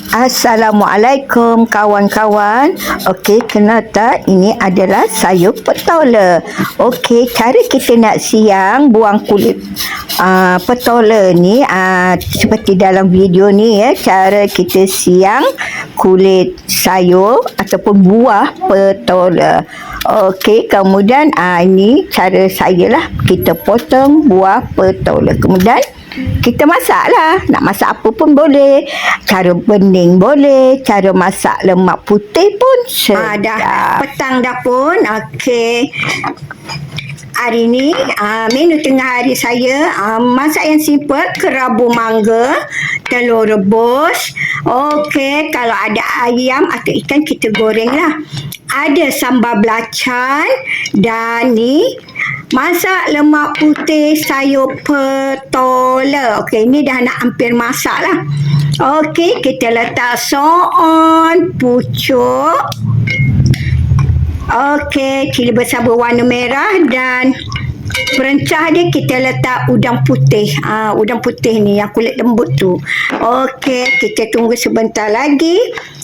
Assalamualaikum kawan-kawan. Okey, kenal tak? Ini adalah sayur petola. Okey, cara kita nak siang buang kulit petola ni seperti dalam video ni ya, cara kita siang kulit sayur ataupun buah petola. Okey, kemudian ini cara saya lah. Kita potong buah petola. Kemudian kita masak lah. Nak masak apa pun boleh. Cara bening boleh. Cara masak lemak putih pun sedap. Dah petang dah pun. Okey. Hari ni menu tengah hari saya masak yang simple, kerabu mangga, telur rebus. Okey, kalau ada ayam atau ikan kita goreng lah. Ada sambal belacan dan ni masak lemak putih sayur petola. Okey, ni dah nak hampir masak lah. Okey, kita letak soon, pucuk. Okey, cili besar berwarna merah dan perencah dia kita letak udang putih. Udang putih ni yang kulit lembut tu. Okey, kita tunggu sebentar lagi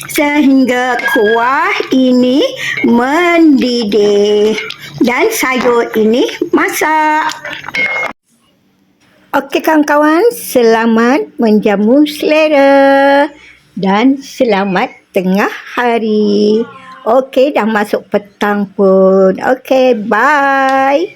sehingga kuah ini mendidih dan sayur ini masak. Okey kawan-kawan, selamat menjamu selera dan selamat tengah hari. Okey, dah masuk petang pun. Okey, bye.